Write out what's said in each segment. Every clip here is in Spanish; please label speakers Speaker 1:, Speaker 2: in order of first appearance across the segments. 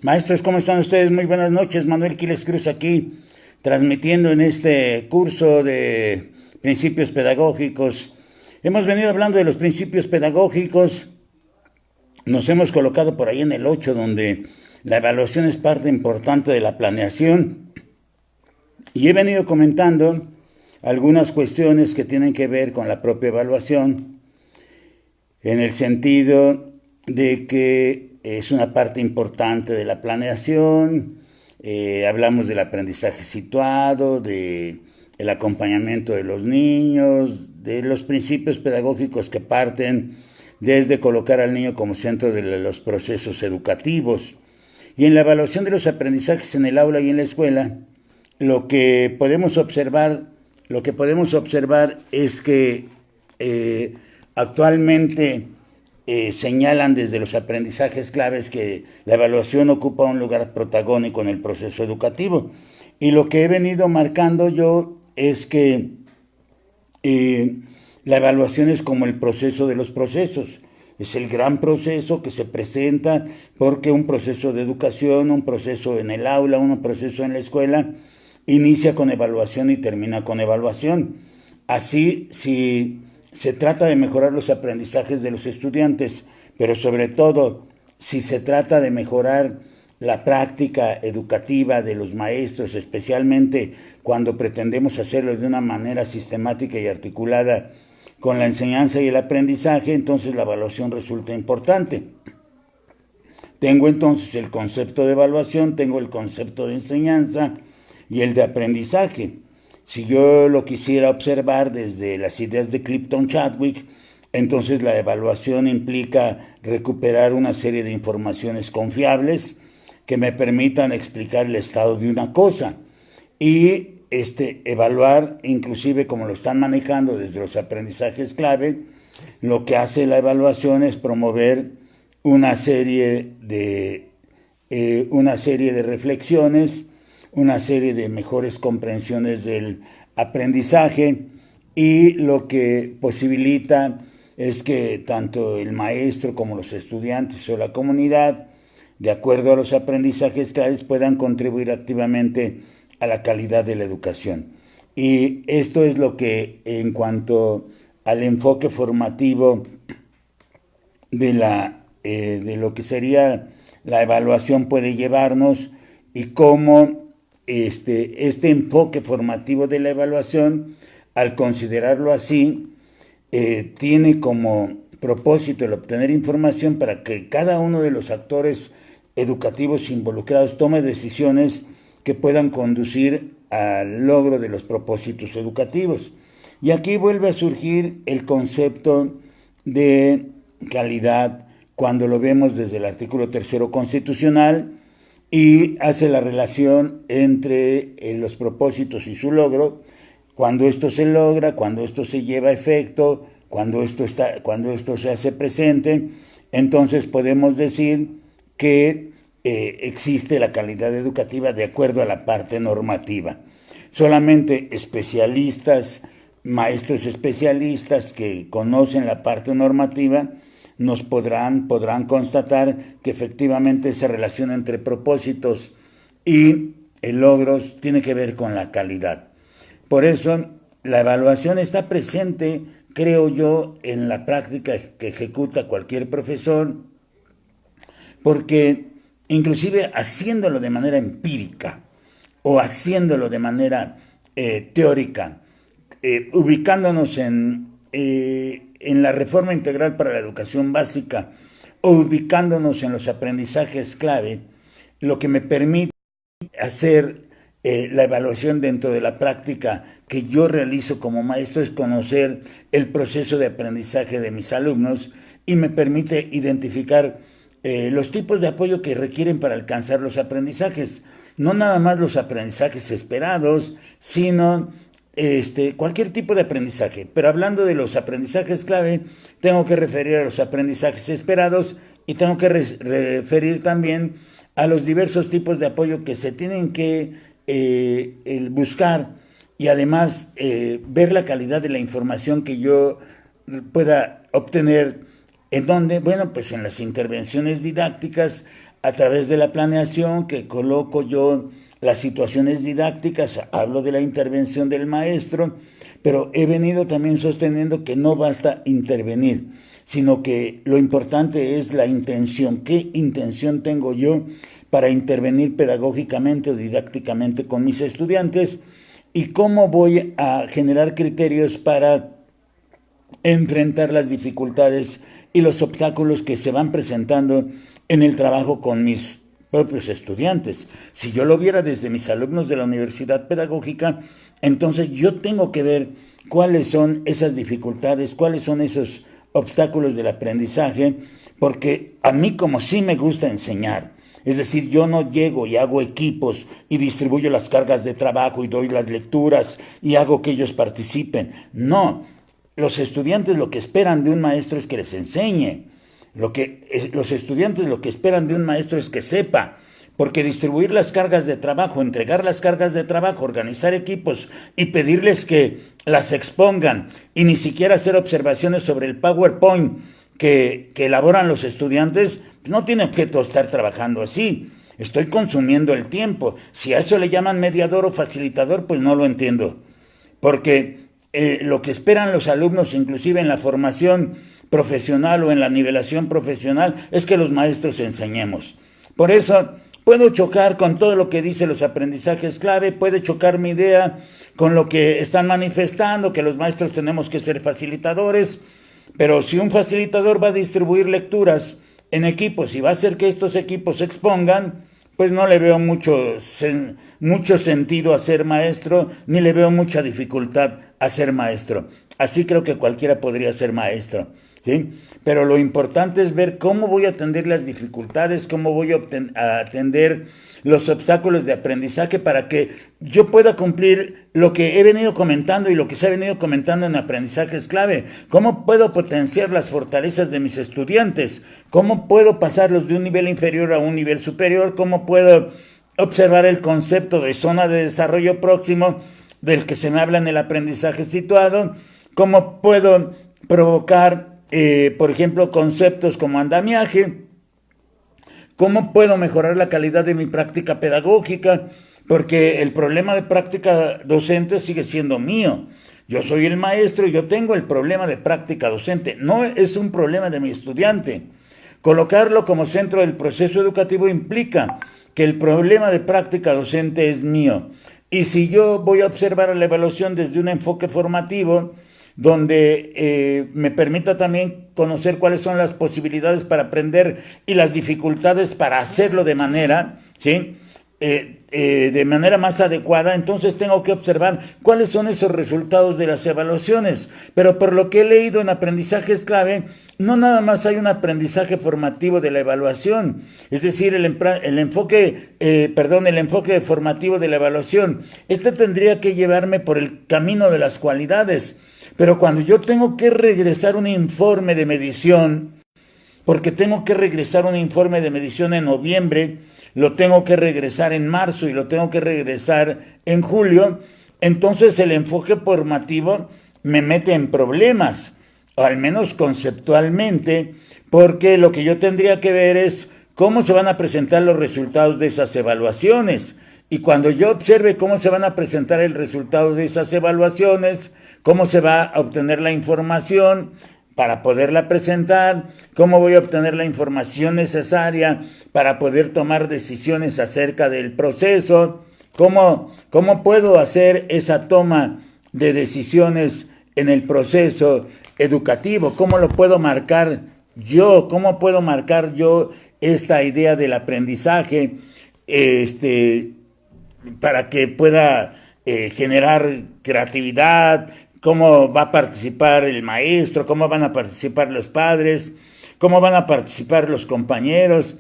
Speaker 1: Maestros, ¿cómo están ustedes? Muy buenas noches. Manuel Quiles Cruz aquí, transmitiendo en este curso de principios pedagógicos. Hemos venido hablando de los principios pedagógicos. Nos hemos colocado por ahí en el 8, donde la evaluación es parte importante de la planeación. Y he venido comentando algunas cuestiones que tienen que ver con la propia evaluación, en el sentido de que es una parte importante de la planeación. Hablamos del aprendizaje situado, del acompañamiento de los niños, de los principios pedagógicos que parten desde colocar al niño como centro de los procesos educativos. Y en la evaluación de los aprendizajes en el aula y en la escuela, lo que podemos observar es que actualmente señalan desde los aprendizajes claves que la evaluación ocupa un lugar protagónico en el proceso educativo. Y lo que he venido marcando yo es que la evaluación es como el proceso de los procesos. Es el gran proceso que se presenta porque un proceso de educación, un proceso en el aula, un proceso en la escuela, inicia con evaluación y termina con evaluación. Así, si se trata de mejorar los aprendizajes de los estudiantes, pero sobre todo si se trata de mejorar la práctica educativa de los maestros, especialmente cuando pretendemos hacerlo de una manera sistemática y articulada con la enseñanza y el aprendizaje, entonces la evaluación resulta importante. Tengo entonces el concepto de evaluación, tengo el concepto de enseñanza y el de aprendizaje. Si yo lo quisiera observar desde las ideas de Clifton Chadwick, entonces la evaluación implica recuperar una serie de informaciones confiables que me permitan explicar el estado de una cosa y evaluar, inclusive como lo están manejando desde los aprendizajes clave. Lo que hace la evaluación es promover una serie de reflexiones, una serie de mejores comprensiones del aprendizaje, y lo que posibilita es que tanto el maestro como los estudiantes o la comunidad, de acuerdo a los aprendizajes claves, puedan contribuir activamente a la calidad de la educación. Y esto es lo que, en cuanto al enfoque formativo de lo que sería la evaluación, puede llevarnos, y cómo este enfoque formativo de la evaluación, al considerarlo así, tiene como propósito el obtener información para que cada uno de los actores educativos involucrados tome decisiones que puedan conducir al logro de los propósitos educativos. Y aquí vuelve a surgir el concepto de calidad cuando lo vemos desde el artículo 3 constitucional, y hace la relación entre los propósitos y su logro. Cuando esto se logra, cuando esto se lleva a efecto, cuando esto se hace presente, entonces podemos decir que existe la calidad educativa de acuerdo a la parte normativa. Solamente especialistas, maestros especialistas que conocen la parte normativa, nos podrán constatar que efectivamente esa relación entre propósitos y logros tiene que ver con la calidad. Por eso la evaluación está presente, creo yo, en la práctica que ejecuta cualquier profesor, porque inclusive haciéndolo de manera empírica o haciéndolo de manera teórica, ubicándonos en la reforma integral para la educación básica o ubicándonos en los aprendizajes clave, lo que me permite hacer la evaluación dentro de la práctica que yo realizo como maestro es conocer el proceso de aprendizaje de mis alumnos, y me permite identificar los tipos de apoyo que requieren para alcanzar los aprendizajes. No nada más los aprendizajes esperados, sino cualquier tipo de aprendizaje. Pero hablando de los aprendizajes clave, tengo que referir a los aprendizajes esperados y tengo que referir también a los diversos tipos de apoyo que se tienen que buscar, y además ver la calidad de la información que yo pueda obtener. ¿En dónde? Bueno, pues en las intervenciones didácticas, a través de la planeación, que coloco yo las situaciones didácticas, hablo de la intervención del maestro, pero he venido también sosteniendo que no basta intervenir, sino que lo importante es la intención. ¿Qué intención tengo yo para intervenir pedagógicamente o didácticamente con mis estudiantes? ¿Y cómo voy a generar criterios para enfrentar las dificultades y los obstáculos que se van presentando en el trabajo con mis propios estudiantes? Si yo lo viera desde mis alumnos de la universidad pedagógica, entonces yo tengo que ver cuáles son esas dificultades, cuáles son esos obstáculos del aprendizaje, porque a mí como sí me gusta enseñar, es decir, yo no llego y hago equipos y distribuyo las cargas de trabajo y doy las lecturas y hago que ellos participen. No, los estudiantes lo que esperan de un maestro es que les enseñe. Los estudiantes lo que esperan de un maestro es que sepa, porque distribuir las cargas de trabajo, entregar las cargas de trabajo, organizar equipos y pedirles que las expongan y ni siquiera hacer observaciones sobre el PowerPoint que elaboran los estudiantes, no tiene objeto estar trabajando así. Estoy consumiendo el tiempo. Si a eso le llaman mediador o facilitador, pues no lo entiendo. Porque lo que esperan los alumnos, inclusive en la formación profesional o en la nivelación profesional, es que los maestros enseñemos. Por eso puedo chocar con todo lo que dice los aprendizajes clave, puede chocar mi idea con lo que están manifestando, que los maestros tenemos que ser facilitadores, pero si un facilitador va a distribuir lecturas en equipos y va a hacer que estos equipos se expongan, pues no le veo mucho sentido a ser maestro, ni le veo mucha dificultad a ser maestro. Así creo que cualquiera podría ser maestro, ¿sí? Pero lo importante es ver cómo voy a atender las dificultades, cómo voy a atender los obstáculos de aprendizaje para que yo pueda cumplir lo que he venido comentando y lo que se ha venido comentando en aprendizajes clave. ¿Cómo puedo potenciar las fortalezas de mis estudiantes? ¿Cómo puedo pasarlos de un nivel inferior a un nivel superior? ¿Cómo puedo observar el concepto de zona de desarrollo próximo del que se me habla en el aprendizaje situado? ¿Cómo puedo provocar, por ejemplo, conceptos como andamiaje? ¿Cómo puedo mejorar la calidad de mi práctica pedagógica? Porque el problema de práctica docente sigue siendo mío. Yo soy el maestro y yo tengo el problema de práctica docente. No es un problema de mi estudiante. Colocarlo como centro del proceso educativo implica que el problema de práctica docente es mío. Y si yo voy a observar la evaluación desde un enfoque formativo, donde me permita también conocer cuáles son las posibilidades para aprender y las dificultades para hacerlo de manera, ¿sí? De manera más adecuada, entonces tengo que observar cuáles son esos resultados de las evaluaciones. Pero por lo que he leído en aprendizajes clave, no nada más hay un aprendizaje formativo de la evaluación, es decir, el enfoque formativo de la evaluación. Este tendría que llevarme por el camino de las cualidades. Pero cuando yo tengo que regresar un informe de medición, porque tengo que regresar un informe de medición en noviembre, lo tengo que regresar en marzo y lo tengo que regresar en julio, entonces el enfoque formativo me mete en problemas, o al menos conceptualmente, porque lo que yo tendría que ver es cómo se van a presentar los resultados de esas evaluaciones. Y cuando yo observe cómo se van a presentar el resultado de esas evaluaciones, cómo se va a obtener la información para poderla presentar, cómo voy a obtener la información necesaria para poder tomar decisiones acerca del proceso, cómo yo hacer esa toma de decisiones en el proceso educativo, cómo lo puedo marcar yo, cómo puedo marcar yo esta idea del aprendizaje, para que pueda generar creatividad, cómo va a participar el maestro, cómo van a participar los padres, cómo van a participar los compañeros,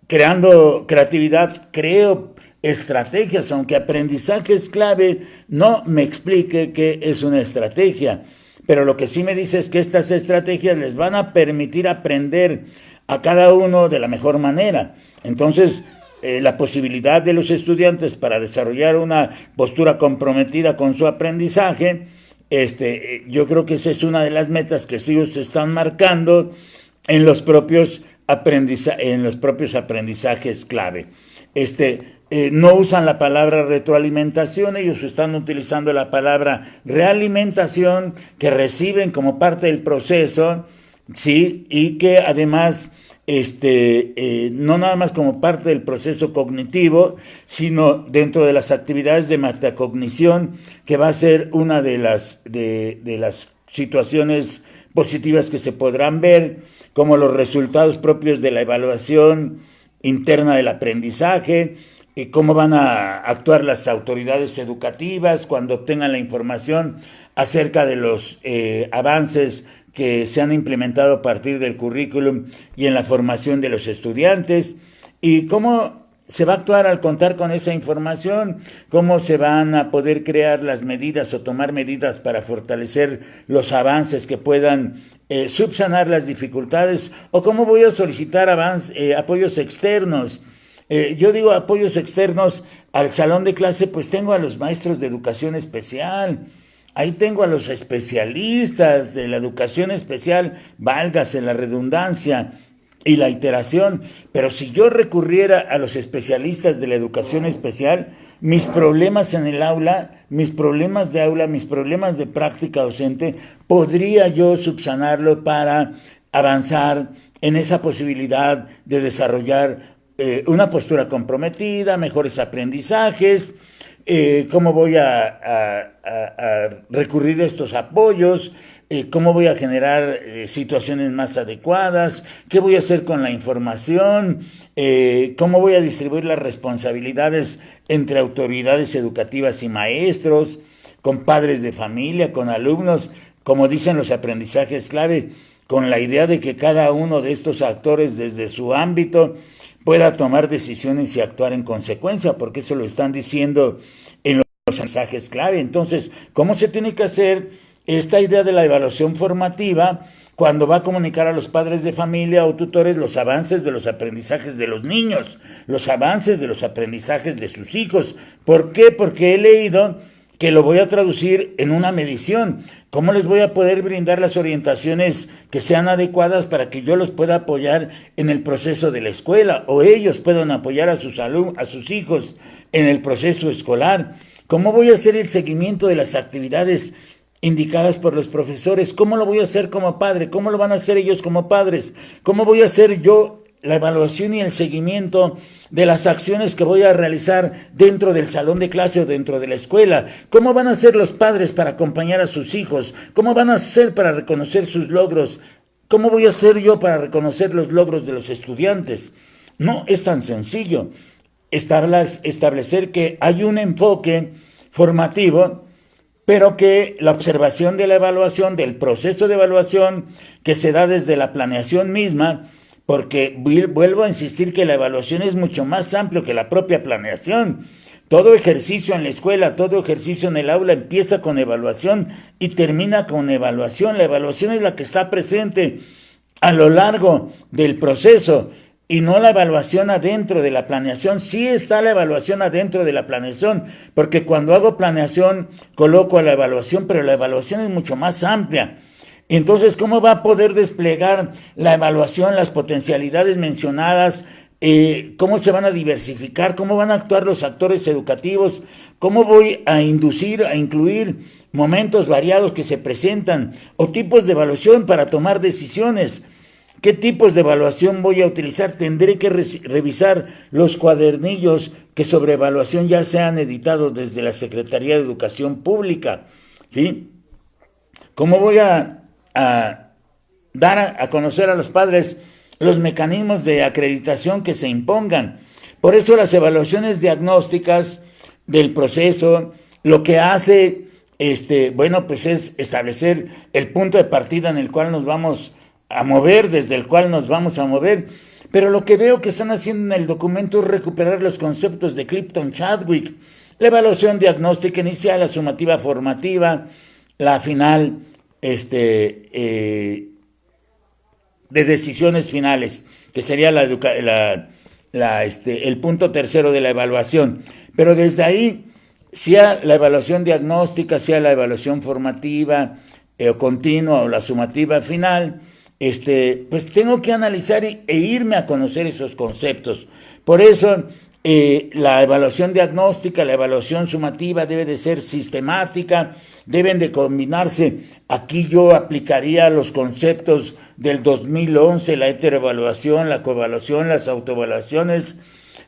Speaker 1: creando creatividad, creo estrategias, aunque aprendizaje es clave, no me explique qué es una estrategia, pero lo que sí me dice es que estas estrategias les van a permitir aprender a cada uno de la mejor manera. Entonces, la posibilidad de los estudiantes para desarrollar una postura comprometida con su aprendizaje, yo creo que esa es una de las metas que ellos se están marcando en los propios en los propios aprendizajes clave. No usan la palabra retroalimentación, ellos están utilizando la palabra realimentación, que reciben como parte del proceso, ¿sí? Y que además no nada más como parte del proceso cognitivo, sino dentro de las actividades de metacognición, que va a ser una de las situaciones positivas que se podrán ver, como los resultados propios de la evaluación interna del aprendizaje, y cómo van a actuar las autoridades educativas cuando obtengan la información acerca de los avances que se han implementado a partir del currículum y en la formación de los estudiantes, y cómo se va a actuar al contar con esa información, cómo se van a poder crear las medidas o tomar medidas para fortalecer los avances que puedan subsanar las dificultades, o cómo voy a solicitar apoyos externos. Yo digo apoyos externos al salón de clase, pues tengo a los maestros de educación especial, ahí tengo a los especialistas de la educación especial, válgase la redundancia y la iteración, pero si yo recurriera a los especialistas de la educación especial, mis problemas en el aula, mis problemas de aula, mis problemas de práctica docente, podría yo subsanarlo para avanzar en esa posibilidad de desarrollar una postura comprometida, mejores aprendizajes, cómo voy a recurrir a estos apoyos, cómo voy a generar situaciones más adecuadas, qué voy a hacer con la información, cómo voy a distribuir las responsabilidades entre autoridades educativas y maestros, con padres de familia, con alumnos, como dicen los aprendizajes clave, con la idea de que cada uno de estos actores desde su ámbito pueda tomar decisiones y actuar en consecuencia, porque eso lo están diciendo en los mensajes clave. Entonces, ¿cómo se tiene que hacer esta idea de la evaluación formativa cuando va a comunicar a los padres de familia o tutores los avances de los aprendizajes de los niños, los avances de los aprendizajes de sus hijos? ¿Por qué? Porque he leído que lo voy a traducir en una medición. ¿Cómo les voy a poder brindar las orientaciones que sean adecuadas para que yo los pueda apoyar en el proceso de la escuela, o ellos puedan apoyar a sus hijos en el proceso escolar? ¿Cómo voy a hacer el seguimiento de las actividades indicadas por los profesores? ¿Cómo lo voy a hacer como padre? ¿Cómo lo van a hacer ellos como padres? ¿Cómo voy a hacer yo la evaluación y el seguimiento de las acciones que voy a realizar dentro del salón de clase o dentro de la escuela? ¿Cómo van a hacer los padres para acompañar a sus hijos? ¿Cómo van a hacer para reconocer sus logros? ¿Cómo voy a hacer yo para reconocer los logros de los estudiantes? No es tan sencillo. Establecer que hay un enfoque formativo, pero que la observación de la evaluación, del proceso de evaluación que se da desde la planeación misma, porque vuelvo a insistir que la evaluación es mucho más amplio que la propia planeación. Todo ejercicio en la escuela, todo ejercicio en el aula empieza con evaluación y termina con evaluación. La evaluación es la que está presente a lo largo del proceso y no la evaluación adentro de la planeación. Sí está la evaluación adentro de la planeación, porque cuando hago planeación coloco a la evaluación, pero la evaluación es mucho más amplia. Entonces, ¿cómo va a poder desplegar la evaluación, las potencialidades mencionadas? ¿Cómo se van a diversificar? ¿Cómo van a actuar los actores educativos? ¿Cómo voy a inducir, a incluir momentos variados que se presentan o tipos de evaluación para tomar decisiones? ¿Qué tipos de evaluación voy a utilizar? Tendré que revisar los cuadernillos que sobre evaluación ya se han editado desde la Secretaría de Educación Pública, ¿sí? ¿Cómo voy a dar a conocer a los padres los mecanismos de acreditación que se impongan? Por eso las evaluaciones diagnósticas del proceso lo que hace, pues es establecer el punto de partida en el cual nos vamos a mover, desde el cual nos vamos a mover. Pero lo que veo que están haciendo en el documento es recuperar los conceptos de Clifton Chadwick: la evaluación diagnóstica inicial, la sumativa formativa, la final, de decisiones finales, que sería el punto tercero de la evaluación. Pero desde ahí, sea la evaluación diagnóstica, sea la evaluación formativa o continua o la sumativa final, pues tengo que analizar e irme a conocer esos conceptos. Por eso, la evaluación diagnóstica, la evaluación sumativa debe de ser sistemática, deben de combinarse. Aquí yo aplicaría los conceptos del 2011, la heteroevaluación, la coevaluación, las autoevaluaciones,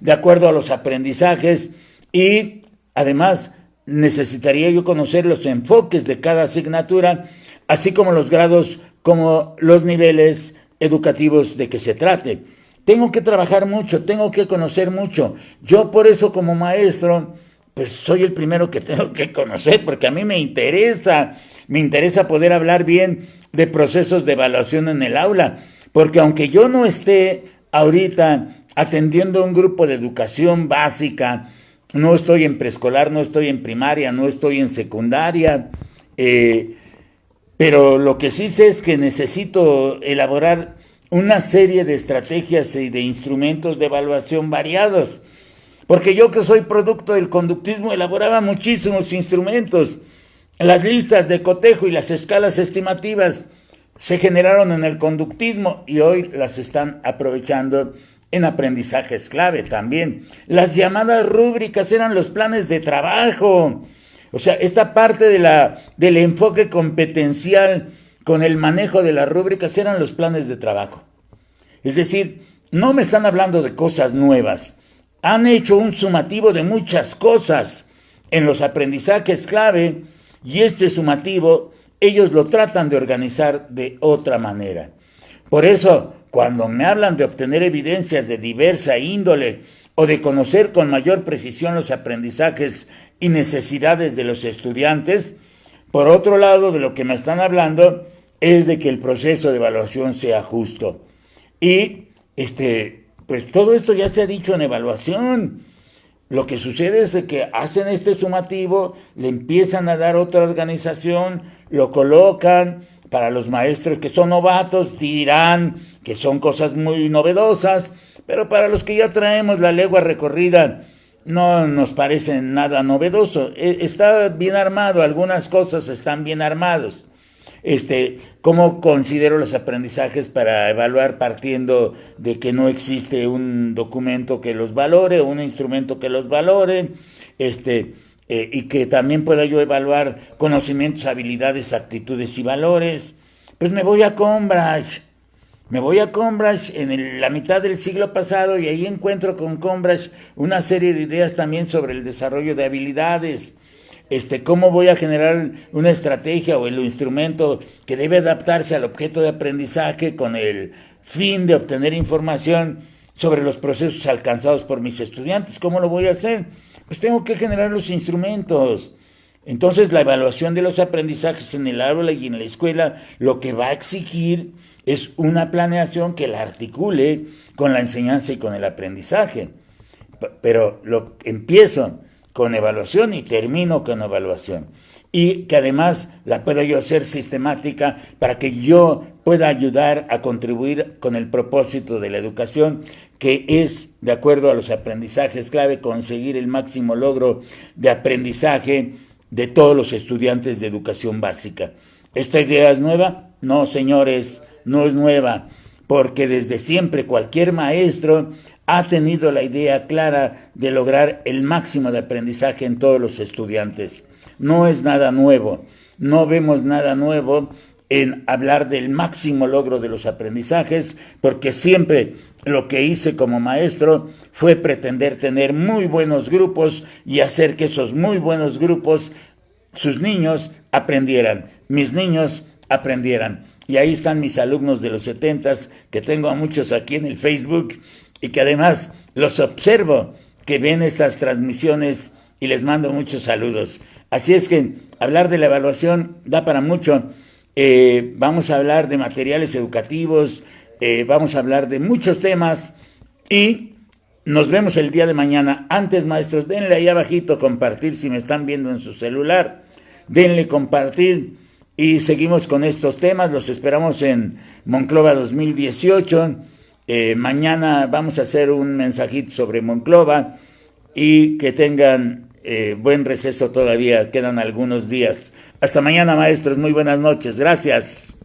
Speaker 1: de acuerdo a los aprendizajes, y además necesitaría yo conocer los enfoques de cada asignatura, así como los grados, como los niveles educativos de que se trate. Tengo que trabajar mucho, tengo que conocer mucho. Yo por eso como maestro, pues soy el primero que tengo que conocer, porque a mí me interesa poder hablar bien de procesos de evaluación en el aula, porque aunque yo no esté ahorita atendiendo a un grupo de educación básica, no estoy en preescolar, no estoy en primaria, no estoy en secundaria, pero lo que sí sé es que necesito elaborar una serie de estrategias y de instrumentos de evaluación variados, porque yo, que soy producto del conductismo, elaboraba muchísimos instrumentos. Las listas de cotejo y las escalas estimativas se generaron en el conductismo y hoy las están aprovechando en aprendizajes clave también. Las llamadas rúbricas eran los planes de trabajo. O sea, esta parte del enfoque competencial con el manejo de las rúbricas eran los planes de trabajo. Es decir, no me están hablando de cosas nuevas. Han hecho un sumativo de muchas cosas en los aprendizajes clave, y este sumativo ellos lo tratan de organizar de otra manera. Por eso, cuando me hablan de obtener evidencias de diversa índole o de conocer con mayor precisión los aprendizajes y necesidades de los estudiantes, por otro lado, de lo que me están hablando es de que el proceso de evaluación sea justo. Y pues todo esto ya se ha dicho en evaluación. Lo que sucede es que hacen este sumativo, le empiezan a dar otra organización, lo colocan. Para los maestros que son novatos dirán que son cosas muy novedosas, pero para los que ya traemos la legua recorrida no nos parece nada novedoso. Está bien armado, algunas cosas están bien armados. ¿Cómo considero los aprendizajes para evaluar partiendo de que no existe un documento que los valore, un instrumento que los valore, y que también pueda yo evaluar conocimientos, habilidades, actitudes y valores? Pues me voy a Cambridge en la mitad del siglo pasado, y ahí encuentro con Cambridge una serie de ideas también sobre el desarrollo de habilidades. ¿Cómo voy a generar una estrategia o el instrumento que debe adaptarse al objeto de aprendizaje con el fin de obtener información sobre los procesos alcanzados por mis estudiantes? ¿Cómo lo voy a hacer? Pues tengo que generar los instrumentos. Entonces, la evaluación de los aprendizajes en el aula y en la escuela lo que va a exigir es una planeación que la articule con la enseñanza y con el aprendizaje. Pero empiezo con evaluación y termino con evaluación. Y que además la pueda yo hacer sistemática para que yo pueda ayudar a contribuir con el propósito de la educación, que es, de acuerdo a los aprendizajes clave, conseguir el máximo logro de aprendizaje de todos los estudiantes de educación básica. ¿Esta idea es nueva? No, señores, no es nueva, porque desde siempre cualquier maestro ha tenido la idea clara de lograr el máximo de aprendizaje en todos los estudiantes. No es nada nuevo, no vemos nada nuevo en hablar del máximo logro de los aprendizajes, porque siempre lo que hice como maestro fue pretender tener muy buenos grupos y hacer que esos muy buenos grupos, sus niños, aprendieran, mis niños aprendieran. Y ahí están mis alumnos de los 70s, que tengo a muchos aquí en el Facebook, y que además los observo, que ven estas transmisiones, y les mando muchos saludos. Así es que hablar de la evaluación da para mucho. Vamos a hablar de materiales educativos, vamos a hablar de muchos temas, y nos vemos el día de mañana. Antes, maestros, denle ahí abajito compartir si me están viendo en su celular. Denle compartir y seguimos con estos temas. Los esperamos en Monclova 2018. Mañana vamos a hacer un mensajito sobre Monclova, y que tengan buen receso todavía, quedan algunos días. Hasta mañana, maestros, muy buenas noches, gracias.